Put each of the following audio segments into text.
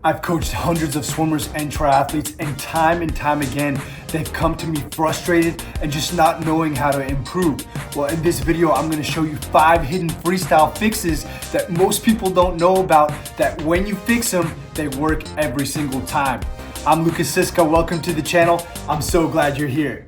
I've coached hundreds of swimmers and triathletes, and time again, they've come to me frustrated and just not knowing how to improve. Well, in this video, I'm gonna show you 5 hidden freestyle fixes that most people don't know about, that when you fix them, they work every single time. I'm Lukas Siska, welcome to the channel. I'm so glad you're here.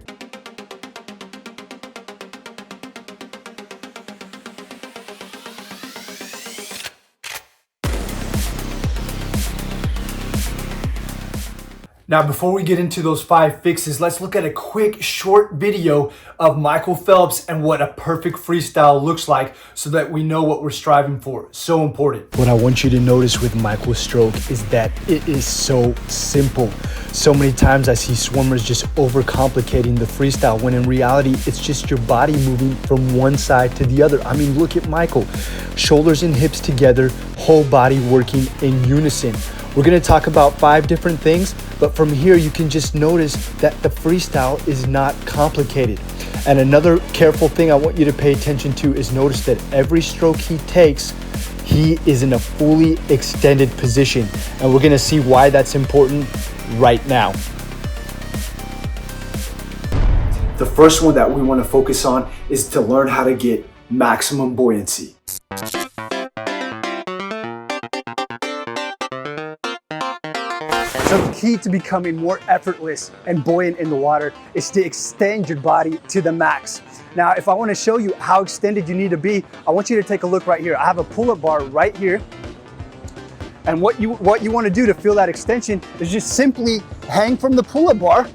Now, before we get into those 5 fixes, let's look at a quick short video of Michael Phelps and what a perfect freestyle looks like so that we know what we're striving for. So important. What I want you to notice with Michael's stroke is that it is so simple. So many times I see swimmers just overcomplicating the freestyle when in reality, it's just your body moving from one side to the other. I mean, look at Michael. Shoulders and hips together, whole body working in unison. We're gonna talk about 5 different things, but from here you can just notice that the freestyle is not complicated. And another careful thing I want you to pay attention to is notice that every stroke he takes, he is in a fully extended position. And we're gonna see why that's important right now. The first one that we wanna focus on is to learn how to get maximum buoyancy. So the key to becoming more effortless and buoyant in the water is to extend your body to the max. Now, if I want to show you how extended you need to be, I want you to take a look right here. I have a pull-up bar right here. And what you want to do to feel that extension is just simply hang from the pull-up bar,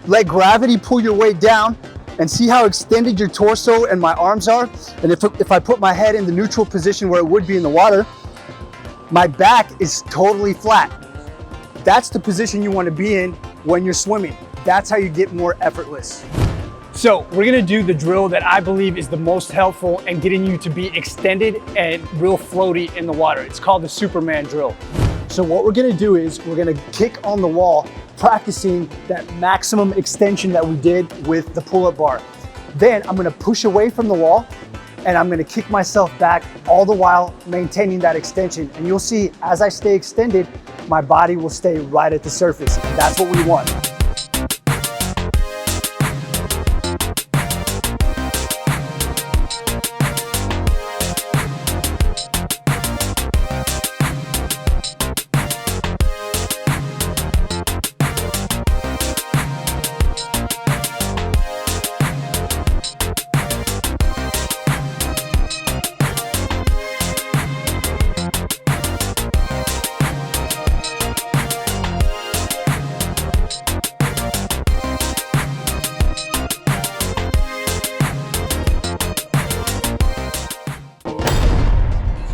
let gravity pull your weight down, and see how extended your torso and my arms are. And if I put my head in the neutral position where it would be in the water, my back is totally flat. That's the position you want to be in when you're swimming. That's how you get more effortless. So we're gonna do the drill that I believe is the most helpful in getting you to be extended and real floaty in the water. It's called the Superman drill. So what we're gonna do is we're gonna kick on the wall, practicing that maximum extension that we did with the pull-up bar. Then I'm gonna push away from the wall and I'm gonna kick myself back, all the while maintaining that extension. And you'll see as I stay extended, my body will stay right at the surface. That's what we want.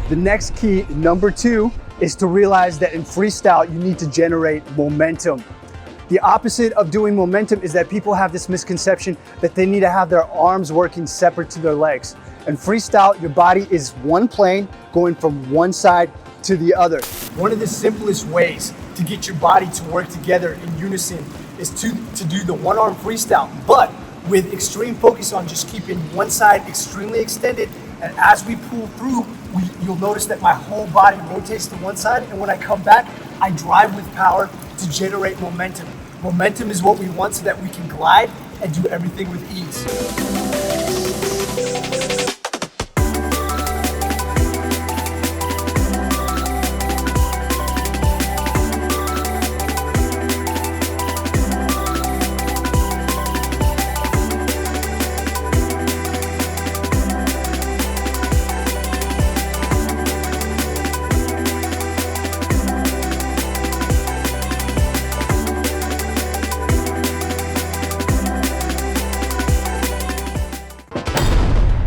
The next key, number 2, is to realize that in freestyle, you need to generate momentum. The opposite of doing momentum is that people have this misconception that they need to have their arms working separate to their legs. In freestyle, your body is one plane going from one side to the other. One of the simplest ways to get your body to work together in unison is to do the one-arm freestyle, but with extreme focus on just keeping one side extremely extended. And as we pull through, you'll notice that my whole body rotates to one side, and when I come back, I drive with power to generate momentum. Momentum is what we want so that we can glide and do everything with ease.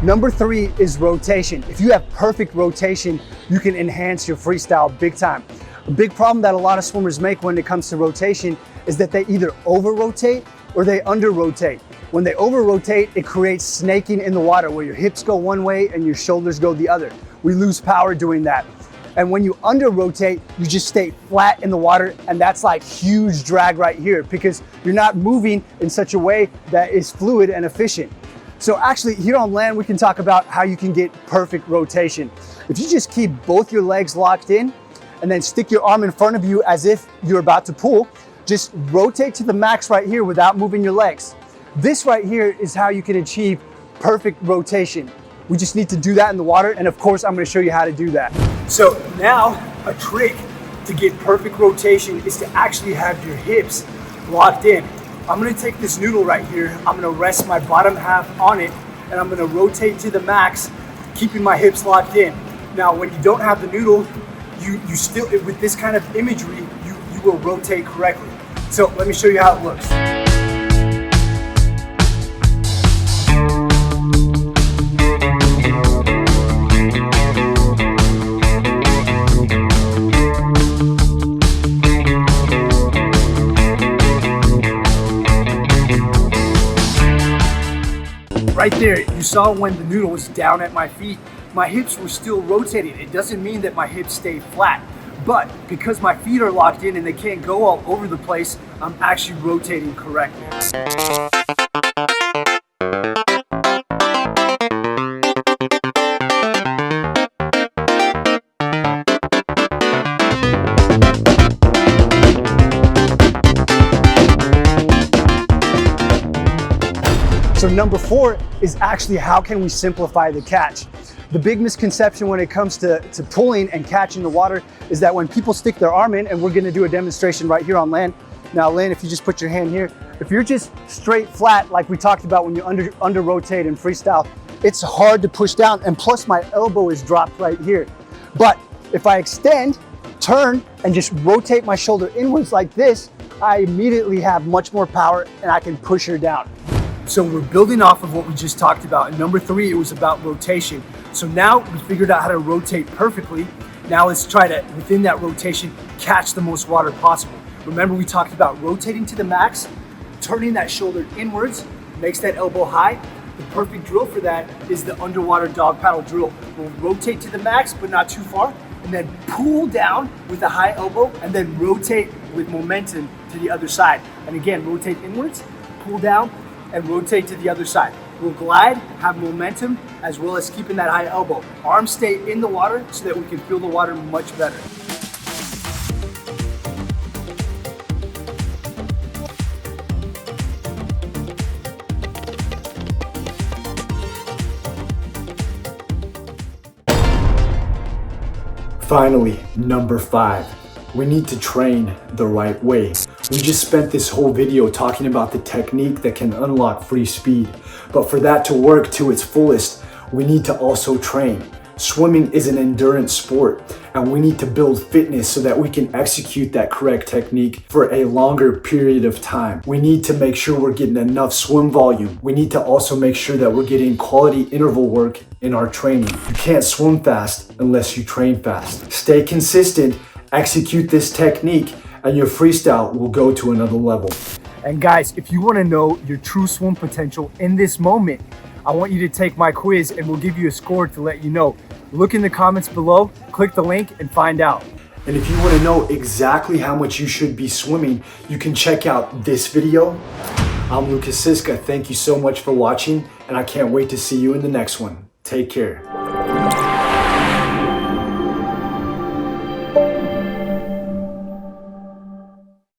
Number 3 is rotation. If you have perfect rotation, you can enhance your freestyle big time. A big problem that a lot of swimmers make when it comes to rotation is that they either over-rotate or they under-rotate. When they over-rotate, it creates snaking in the water where your hips go one way and your shoulders go the other. We lose power doing that. And when you under-rotate, you just stay flat in the water, and that's like huge drag right here because you're not moving in such a way that is fluid and efficient. So actually here on land, we can talk about how you can get perfect rotation. If you just keep both your legs locked in and then stick your arm in front of you as if you're about to pull. Just rotate to the max right here without moving your legs. This right here is how you can achieve perfect rotation. We just need to do that in the water, and of course I'm going to show you how to do that. So now a trick to get perfect rotation is to actually have your hips locked in. I'm going to take this noodle right here, I'm going to rest my bottom half on it, and I'm going to rotate to the max, keeping my hips locked in. Now when you don't have the noodle, you still, with this kind of imagery, you will rotate correctly. So let me show you how it looks. Right there, you saw when the noodle was down at my feet, my hips were still rotating. It doesn't mean that my hips stay flat, but because my feet are locked in and they can't go all over the place, I'm actually rotating correctly. So number 4 is actually how can we simplify the catch? The big misconception when it comes to pulling and catching the water is that when people stick their arm in, and we're gonna do a demonstration right here on land. Now Lynn, if you just put your hand here, if you're just straight flat, like we talked about when you under rotate in freestyle, it's hard to push down, and plus my elbow is dropped right here. But if I extend, turn, and just rotate my shoulder inwards like this, I immediately have much more power and I can push her down. So we're building off of what we just talked about. In number 3, it was about rotation. So now we figured out how to rotate perfectly. Now let's try to, within that rotation, catch the most water possible. Remember we talked about rotating to the max, turning that shoulder inwards, makes that elbow high. The perfect drill for that is the underwater dog paddle drill. We'll rotate to the max, but not too far, and then pull down with a high elbow, and then rotate with momentum to the other side. And again, rotate inwards, pull down, and rotate to the other side. We'll glide, have momentum, as well as keeping that high elbow. Arms stay in the water so that we can feel the water much better. Finally, number 5. We need to train the right way. We just spent this whole video talking about the technique that can unlock free speed. But for that to work to its fullest, we need to also train. Swimming is an endurance sport, and we need to build fitness so that we can execute that correct technique for a longer period of time. We need to make sure we're getting enough swim volume. We need to also make sure that we're getting quality interval work in our training. You can't swim fast unless you train fast. Stay consistent, execute this technique, and your freestyle will go to another level. And guys, if you want to know your true swim potential in this moment, I want you to take my quiz and we'll give you a score to let you know. Look in the comments below, click the link and find out. And if you want to know exactly how much you should be swimming, you can check out this video. I'm Lukas Siska. Thank you so much for watching, and I can't wait to see you in the next one. Take care.